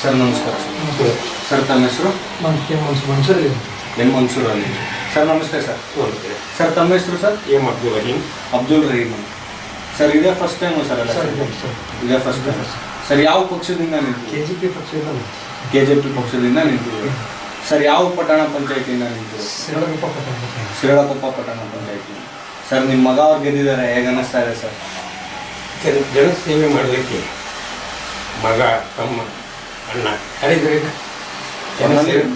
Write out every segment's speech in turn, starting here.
Sir ನಮಸ್ಕಾರ. Sir ತಮ್ಮ ಹೆಸರು? ಮನ್ಸೂರ್ ಎಂ ಮನ್ಸೂರ್ ಅಲಿ. ಸರ್ ನಮಸ್ತೆ ಸರ್. ಸರ್ ತಮ್ಮ ಹೆಸರು sir? M Abdul Rahim. Abdul Rahim. Sir ಇದೇ ಫಸ್ಟ್ ಟೈಮು ಸರ್ ಅಲ್ಲ? ಇದೇ ಫಸ್ಟ್ ಟೈಮ್. ಸರ್ ಯಾವ ಪಕ್ಷದಿಂದ ನಿಂತು? KJP ಪಕ್ಷದಿಂದ ನಿಂತಿದೆ. ಸರ್ ಯಾವ ಪಟ್ಟಣ ಪಂಚಾಯತಿಯಿಂದ ನಿಂತು? ಶಿರಳಕೊಪ್ಪ ಪಟ್ಟಣ ಪಂಚಾಯತಿ. ಸರ್ ನಿಮ್ಮ ಮಗ ಅವ್ರು ಗೆದ್ದಿದ್ದಾರೆ, ಹೇಗೆ ಅನ್ನಿಸ್ತಾ ಇದೆ ಸರ್? ಜನಸೇವೆ ಮಾಡಲಿಕ್ಕೆ ಮಗ ತಮ್ಮ ಅಣ್ಣ ಕರೀತಾರೆ.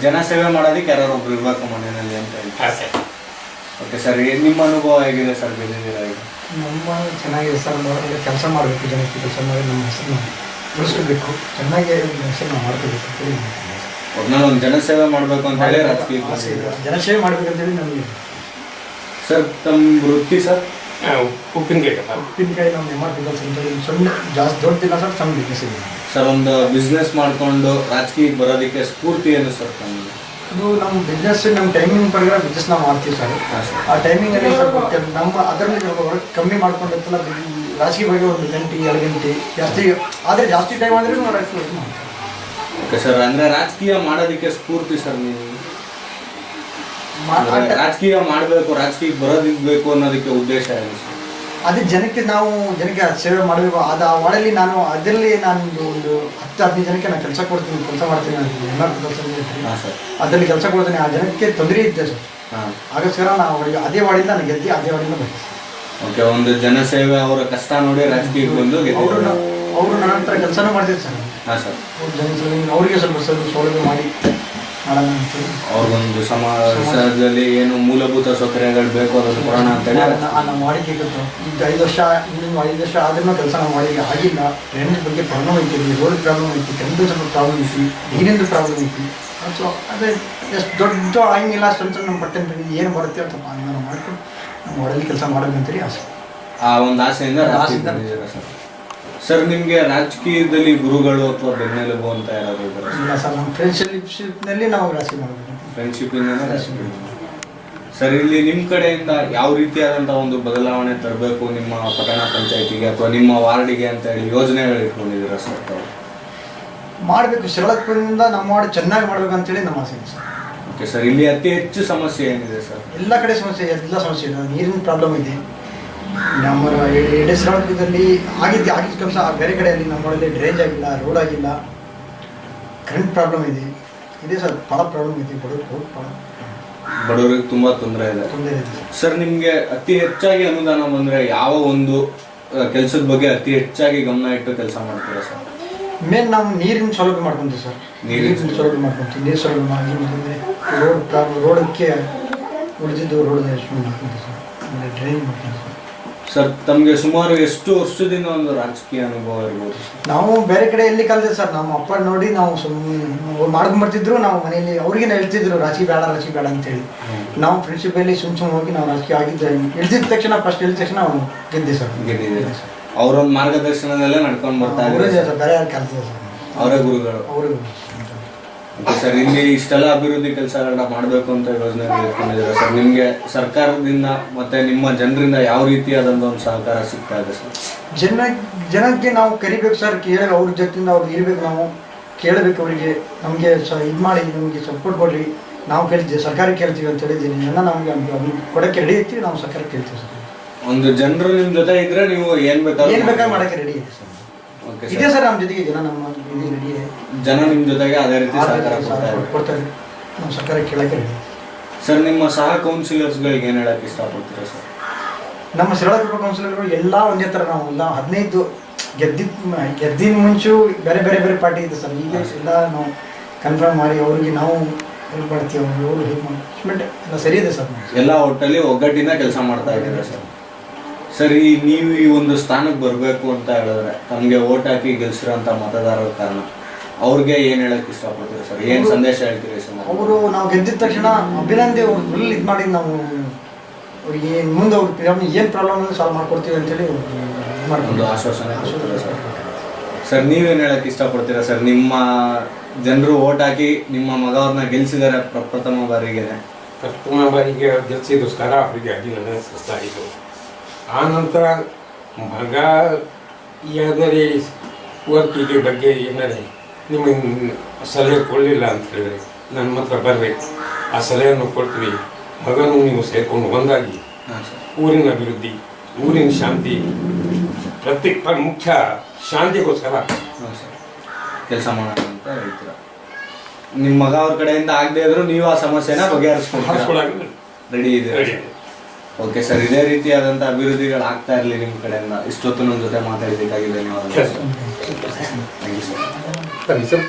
ಜನಸೇವೆ ಮಾಡೋದಕ್ಕೆ ಯಾರು ಒಬ್ರು ಇರ್ಬೇಕು ಮನೆಯಲ್ಲಿ ಅಂತ ಹೇಳಿ ಆಸೆ. ಓಕೆ ಸರ್, ನಿಮ್ಮ ಅನುಭವ ಹೇಗಿದೆ ಸರ್ ಗೆದ್ದಿದ್ದೀರಾ ಈಗ? ನಮ್ಮ ಚೆನ್ನಾಗಿದೆ ಸರ್. ಕೆಲಸ ಮಾಡಬೇಕು, ಜನಕ್ಕೆ ಕೆಲಸ ಮಾಡಿ ನಮ್ಮ ಹೆಸರನ್ನ ಉಳಿಸ್ಕೋಬೇಕು, ಚೆನ್ನಾಗಿ ಹೆಸರನ್ನ ಮಾಡ್ಕೋಬೇಕು ಅಂತೇಳಿ ಒಟ್ನಲ್ಲಿ ಒಂದು ಜನಸೇವೆ ಮಾಡಬೇಕು ಅಂತ ಹೇಳಿ ರಾಜಕೀಯ ಜನಸೇವೆ ಮಾಡ್ಬೇಕಂತೇಳಿ ನಮಗೆ. ಸರ್ ತಮ್ಮ ವೃತ್ತಿ ಸರ್? ಉಪ್ಪಿನಕಾಯಿ ನಾವು ಮಾಡ್ತಿದ್ದ ಸಣ್ಣ ಜಾಸ್ತಿ ದೊಡ್ಡದಿಲ್ಲ ಸರ್, ಸಣ್ಣ ಬಿಸ್ನೆಸ್ ಇದೆ ಸರ್. ಒಂದು ಬಿಸ್ನೆಸ್ ಮಾಡಿಕೊಂಡು ರಾಜಕೀಯಕ್ಕೆ ಬರೋದಕ್ಕೆ ಸ್ಫೂರ್ತಿ ಏನು ಸರ್ ತಮಗೆ? ಅದು ನಮ್ಮ ಬಿಸ್ನೆಸ್, ನಮ್ಮ ಟೈಮಿಂಗ್ ಪ್ರಕಾರ ಬಿಸ್ನೆಸ್ ನಾವು ಮಾಡ್ತೀವಿ ಸರ್. ಆ ಟೈಮಿಂಗಲ್ಲಿ ಸ್ವಲ್ಪ ನಮ್ಮ ಅದರಲ್ಲಿ ವರ್ಕ್ ಕಮ್ಮಿ ಮಾಡ್ಕೊಂಡಿರ್ತಲ್ಲ, ರಾಜಕೀಯ ಬಗ್ಗೆ 1 ಗಂಟೆ 2 ಗಂಟೆ ಜಾಸ್ತಿ ಆದರೆ ಜಾಸ್ತಿ ಟೈಮ್ ಆದರೆ ನಾವು ರಾಜಕೀಯ ಮಾಡ್ತೀವಿ. ಓಕೆ ಸರ್, ಅಂದರೆ ರಾಜಕೀಯ ಮಾಡೋದಕ್ಕೆ ಸ್ಫೂರ್ತಿ ಸರ್ ನೀವು ರಾಜಕೀಯ ಮಾಡಬೇಕು, ರಾಜಕೀಯಕ್ಕೆ ಬರೋದಿಬೇಕು ಅನ್ನೋದಕ್ಕೆ ಉದ್ದೇಶ ಏನು ಸರ್? ಅದೇ ಜನಕ್ಕೆ ಸೇವೆ ಮಾಡಬೇಕು. ಅದು ಆ ವಾರ್ಡಲ್ಲಿ ಅದರಲ್ಲಿ ನಾನು ಒಂದು 10-15 ಜನಕ್ಕೆ ನಾನು ಕೆಲಸ ಕೊಡ್ತೀನಿ, ಕೆಲಸ ಮಾಡ್ತೀನಿ. ಅದರಲ್ಲಿ ಕೆಲಸ ಕೊಡ್ತೀನಿ. ಆ ಜನಕ್ಕೆ ತೊಂದರೆ ಇದ್ದೆ ಸರ್. ಹಾಗೋಸ್ಕರ ನಾವು ಅದೇ ವಾರ್ಡಿಂದ ನಾನು ಗೆದ್ದು ಅದೇ ವಾರ್ಡಿಂದ ಬರ್ತೀನಿ. ಓಕೆ, ಒಂದು ಜನಸೇವೆ, ಅವರ ಕಷ್ಟ ನೋಡಿ ರಾಜಕೀಯಕ್ಕೆ ಬಂದು ಅವರು ನನ್ನ ಹತ್ರ ಕೆಲಸನೂ ಮಾಡ್ತಿದ್ರು ಸರ್. ಹಾಂ ಸರ್. ಜನಸೇವೆ ಅವರಿಗೆ ಸ್ವಲ್ಪ ಸೌಲಭ್ಯ ಮಾಡಿ ಮಾಡೋಣ ಅಂತೇಳಿ ಅವ್ರಿಗೊಂದು ಸಮಾಜದಲ್ಲಿ ಏನು ಮೂಲಭೂತ ಸೌಕರ್ಯಗಳು ಬೇಕು ಅದನ್ನು ಕೊಡೋಣ ಅಂತೇಳಿ ನಮ್ಮ ವಾಡಿಕೆ ಈಗ 5 ವರ್ಷ ಆದ್ರೂ ಕೆಲಸ ನಾವು ಮಾಡಿ ಆಗಿಲ್ಲ. ಡ್ರೈನೇಜ್ ಬಗ್ಗೆ ಪ್ರಾಬ್ಲಮ್ ಐತಿ, ರೋಡ್ ಪ್ರಾಬ್ಲಮ್ ಐತಿ, ಕೆಂದು ಸ್ವಲ್ಪ ಪ್ರಾಬ್ಲಮ್ ಐತಿ, ನೀರಿಂದು ಪ್ರಾಬ್ಲಮ್ ಐತಿ. ಸೊ ಅದೇ ಎಷ್ಟು ದೊಡ್ಡ ಆಗಿಲ್ಲ, ಸ್ವಲ್ಪ ನಮ್ಮ ಪಟ್ಟಣ ಏನು ಬರುತ್ತೆ ಅಂತ ನಾವು ಮಾಡ್ಕೊಂಡು ನಮ್ಮ ವಾರ್ಡಲ್ಲಿ ಕೆಲಸ ಮಾಡಬೇಕಂತೇಳಿ ಆಸೆ. ಆ ಒಂದು ಆಸೆಯಿಂದ ಸರ್. ಸರ್ ನಿಮಗೆ ರಾಜಕೀಯದಲ್ಲಿ ಗುರುಗಳು ಅಥವಾ ಬೆನ್ನೆಲುಬು ಅಂತ ಯಾರಾದರೂ ಇದ್ದಾರೆ? ಇಲ್ಲ ಸರ್, ನಮ್ಮ ಫ್ರೆಂಡ್ಶಿಪ್ನಲ್ಲಿ ನಾವು ರಾಜಕೀಯ ಮಾಡಬೇಕು. ಫ್ರೆಂಡ್ಶಿಪ್ಪಿಂದ ರಾಜಕೀಯ. ಸರ್ ಇಲ್ಲಿ ನಿಮ್ಮ ಕಡೆಯಿಂದ ಯಾವ ರೀತಿಯಾದಂಥ ಒಂದು ಬದಲಾವಣೆ ತರಬೇಕು ನಿಮ್ಮ ಪಟ್ಟಣ ಪಂಚಾಯತಿಗೆ ಅಥವಾ ನಿಮ್ಮ ವಾರ್ಡಿಗೆ ಅಂತ ಹೇಳಿ ಯೋಜನೆಗಳು ಇಟ್ಕೊಂಡಿದ್ದೀರಾ ಸರ್? ಮಾಡಬೇಕು, ಶಿರಳಕುಪ್ಪದಿಂದ ನಮ್ಮ ವಾರ್ಡ್ ಚೆನ್ನಾಗಿ ಮಾಡ್ಬೇಕಂತೇಳಿ ನಮ್ಮ ಆಸೆ ಇದೆ ಸರ್. ಓಕೆ ಸರ್, ಇಲ್ಲಿ ಅತಿ ಹೆಚ್ಚು ಸಮಸ್ಯೆ ಏನಿದೆ ಸರ್? ಎಲ್ಲ ಕಡೆ ಸಮಸ್ಯೆ, ಎಲ್ಲ ಸಮಸ್ಯೆ ಇದೆ. ನೀರಿನ ಪ್ರಾಬ್ಲಮ್ ಇದೆ. ನಮ್ಮ ಶಿರಳಕುಪ್ಪದಲ್ಲಿ ಆಗಿದ್ದ ಕೆಲಸ ಬೇರೆ ಕಡೆಯಲ್ಲಿ ನಮ್ಮ ವಾರ್ಡಲ್ಲಿ ಡ್ರೈನೇಜ್ ಆಗಿಲ್ಲ, ರೋಡ್ ಆಗಿಲ್ಲ, ಕರೆಂಟ್ ಪ್ರಾಬ್ಲಮ್ ಇದೆ ಸರ್. ಭಾಳ ಪ್ರಾಬ್ಲಮ್ ಇದೆ. ಬಡವರಿಗೆ ತುಂಬ ತೊಂದರೆ ಇದೆ ಸರ್. ನಿಮಗೆ ಅತಿ ಹೆಚ್ಚಾಗಿ ಅನುದಾನ ಬಂದರೆ ಯಾವ ಒಂದು ಕೆಲಸದ ಬಗ್ಗೆ ಅತಿ ಹೆಚ್ಚಾಗಿ ಗಮನ ಇಟ್ಟು ಕೆಲಸ ಮಾಡ್ತೀರಾ ಸರ್? ಮೇನ್ ನಾವು ನೀರಿನ ಸೌಲಭ್ಯ ಮಾಡ್ಕೊಂತೀವಿ ಸರ್. ನೀರಿನ ಸೌಲಭ್ಯ ಮಾಡ್ಕೊಂತೀವಿ. ನೀರು ಸೌಲಭ್ಯ ಮಾಡಿ ರೋಡಕ್ಕೆ ಉಳಿದಿದ್ದು ರೋಡ್ ಮಾಡ್ಕೊಂತೀವಿ ಸರ್. ಆಮೇಲೆ ಡ್ರೈನ್ ಮಾಡ್ತೀವಿ ಸರ್. ಸರ್ ತಮಗೆ ಸುಮಾರು ಎಷ್ಟು ವರ್ಷದಿಂದ ಒಂದು ರಾಜಕೀಯ ಅನುಭವ ಇರ್ಬೋದು? ನಾವು ಬೇರೆ ಕಡೆ ಎಲ್ಲಿ ಕಲ್ತಿದ್ದೆ ಸರ್. ನಮ್ಮ ಅಪ್ಪ ನೋಡಿ ನಾವು ಸುಮ್ಮನೆ ಮಾಡ್ಕೊಂಡು ಬರ್ತಿದ್ರು. ನಾವು ಮನೆಯಲ್ಲಿ ಅವ್ರಿಗೆ ಹೇಳ್ತಿದ್ರು ರಾಜಕೀಯ ಬೇಡ ಅಂತೇಳಿ. ನಾವು ಫ್ರೆಂಡ್ಶಿಪ್ಪಲ್ಲಿ ಸುಮ್ಮನೆ ಹೋಗಿ ನಾವು ರಾಜಕೀಯ ಆಗಿದ್ದೆ. ಹೇಳಿದ ತಕ್ಷಣ ನಾವು ಗೆದ್ದೆ ಸರ್. ಗೆದ್ದಿದೆ ಸರ್. ಅವರೊಂದು ಮಾರ್ಗದರ್ಶನದಲ್ಲೇ ನಡ್ಕೊಂಡು ಬರ್ತಾ ಇದ್ದಾರೆ ಸರ್. ಬೇರೆ ಯಾರು ಕಲ್ತಿದೆ ಸರ್, ಅವರೇ ಗುರುಗಳು. ಸರ್ ಇಲ್ಲಿ ಇಷ್ಟೆಲ್ಲ ಅಭಿವೃದ್ಧಿ ಕೆಲಸಗಳನ್ನ ಮಾಡಬೇಕು ಅಂತ ಯೋಜನೆ ಇಟ್ಕೊಂಡಿದ್ದಾರೆ ಸರ್. ನಿಮಗೆ ಸರ್ಕಾರದಿಂದ ಮತ್ತೆ ನಿಮ್ಮ ಜನರಿಂದ ಯಾವ ರೀತಿಯಾದಂಥ ಒಂದು ಸಹಕಾರ ಸಿಗ್ತಾ ಇದೆ ಸರ್? ಜನಕ್ಕೆ ನಾವು ಕರಿಬೇಕು ಸರ್. ಅವ್ರ ಜೊತೆಯಿಂದ ಅವ್ರು ಇರಬೇಕು. ನಾವು ಕೇಳಬೇಕು ಅವರಿಗೆ. ನಮಗೆ ಇದು ಮಾಡಿ, ನಮಗೆ ಸಪೋರ್ಟ್ ಕೊಡ್ರಿ. ನಾವು ಕೇಳ್ತೀವಿ, ಸರ್ಕಾರಕ್ಕೆ ಕೇಳ್ತೀವಿ ಅಂತ ಹೇಳಿದ್ದೀನಿ. ನಮಗೆ ಕೊಡೋಕ್ಕೆ ರೆಡಿ ಇರ್ತೀವಿ. ನಾವು ಸರ್ಕಾರಕ್ಕೆ ಕೇಳ್ತೀವಿ ಸರ್. ಒಂದು ಜನರು ನಿಮ್ಮ ಜೊತೆ ಇದ್ರೆ ನೀವು ಏನು ಬೇಕಾದ್ರೂ ಮಾಡೋಕ್ಕೆ ರೆಡಿ ಇದೆ ಸರ್. ಇದೆ ಸರ್, ನಮ್ಮ ಜೊತೆಗೆ ಜನ ರೆಡಿ ಇದೆ. ಜನ ನಿಮ್ಮ ಜೊತೆಗೆ ಅದೇ ರೀತಿ ಸಹಕಾರ ಕೊಡ್ತಾರೆ. ನಾವು ಸರ್ಕಾರಕ್ಕೆ ಕೇಳೋಕ್ಕೆ ರೆಡಿ. ಸರ್ ನಿಮ್ಮ ಸಹ ಕೌನ್ಸಿಲರ್ಸ್ಗಳಿಗೆ ಏನು ಹೇಳಕ್ಕೆ ಇಷ್ಟಪಡ್ತೀರಾ ಸರ್? ನಮ್ಮ ಶಿರಳಕೊಪ್ಪ ಕೌನ್ಸಿಲರ್ಗಳು ಎಲ್ಲ ಒಂದೇ ಥರ. ನಾವು ಎಲ್ಲ 15 ಗೆದ್ದಿನ ಮುಂಚೆ ಬೇರೆ ಪಾರ್ಟಿ ಇದೆ ಸರ್. ಈಗ ಎಲ್ಲ ನಾವು ಕನ್ಫರ್ಮ್ ಮಾಡಿ ಅವ್ರಿಗೆ ನಾವು ಹೆಲ್ಪ್ ಮಾಡ್ತೀವಿ. ಅವರು ಹೆಲ್ಪ್ ಮಾಡಿ ಎಲ್ಲ ಸರಿ ಇದೆ ಸರ್. ಎಲ್ಲ ಒಟ್ಟಲ್ಲಿ ಒಗ್ಗಟ್ಟಿನ ಕೆಲಸ ಮಾಡ್ತಾ ಇದ್ದೀರಾ ಸರ್. ಸರಿ, ನೀವು ಈ ಒಂದು ಸ್ಥಾನಕ್ಕೆ ಬರಬೇಕು ಅಂತ ಹೇಳಿದ್ರೆ ತಮಗೆ ಓಟ್ ಹಾಕಿ ಗೆಲ್ಸಿರೋಂಥ ಮತದಾರರ ಕಾರಣ ಅವ್ರಿಗೆ ಏನು ಹೇಳಕ್ಕೆ ಇಷ್ಟಪಡ್ತೀರಾ ಸರ್? ಏನು ಸಂದೇಶ ಹೇಳ್ತೀರಿ ಸರ್? ಅವರು ನಾವು ಗೆದ್ದಿದ ತಕ್ಷಣ ಅಭಿನಂದಿ ಅವ್ರು ಫುಲ್ ಇದು ಮಾಡಿ ನಾವು ಅವ್ರಿಗೆ ಮುಂದೆ ಅವ್ರು ಏನು ಪ್ರಾಬ್ಲಮ್ ಸಾಲ್ವ್ ಮಾಡ್ಕೊಡ್ತೀವಿ ಅಂತೇಳಿ ಒಂದು ಆಶ್ವಾಸನೆ ಸರ್. ಸರ್ ನೀವೇನು ಹೇಳಕ್ಕೆ ಇಷ್ಟಪಡ್ತೀರಾ ಸರ್? ನಿಮ್ಮ ಜನರು ಓಟ್ ಹಾಕಿ ನಿಮ್ಮ ಮಗ ಅವ್ರನ್ನ ಗೆಲ್ಸಿದ್ದಾರೆ ಪ್ರಥಮ ಬಾರಿಗೆ ಗೆಲ್ಸಿದೋಸ್ಕರ ಅವರಿಗೆ ಅಭಿನಂದನೆ ಸಲ್ಲಿಸ್ತಾ ಇದ್ದು. ಆ ನಂತರ ಮಗ ಯಾವುದೇ ವರ್ಕಿಗೆ ಬಗ್ಗೆ ಏನಾರೆ ನಿಮಗೆ ಸಲಹೆ ಕೊಡಲಿಲ್ಲ ಅಂತ ಹೇಳಿದ್ರೆ ನನ್ನ ಹತ್ರ ಬರ್ರಿ, ಆ ಸಲಹೆಯನ್ನು ಕೊಡ್ತೀವಿ. ಮಗನೂ ನೀವು ಸೇರಿಕೊಂಡು ಒಂದಾಗಿ ಹಾಂ ಸರ್. ಊರಿನ ಅಭಿವೃದ್ಧಿ, ಊರಿನ ಶಾಂತಿ, ಪ್ರತ್ಯೇಕ ಮುಖ್ಯ ಶಾಂತಿಗೋಸ್ಕರ ಹಾಂ ಸರ್ ಕೆಲಸ ಮಾಡೋಣ ಅಂತ ಹೇಳ್ತೀರಾ. ನಿಮ್ಮ ಮಗ ಅವ್ರ ಕಡೆಯಿಂದ ಆಗದೆ ಇದ್ರು ನೀವು ಆ ಸಮಸ್ಯೆನ ಬಗೆಹರಿಸ್ಕೊಂಡು ರೆಡಿ ಇದೆ. ಓಕೆ ಸರ್, ಇದೇ ರೀತಿಯಾದಂಥ ಅಭಿವೃದ್ಧಿಗಳು ಆಗ್ತಾ ಇರಲಿ ನಿಮ್ಮ ಕಡೆಯಿಂದ. ಇಷ್ಟೊತ್ತು ನಮ್ಮ ಜೊತೆ ಮಾತಾಡಬೇಕಾಗಿದೆ ನೀವು. Thank you sir. ಸರಿ ಸರ್.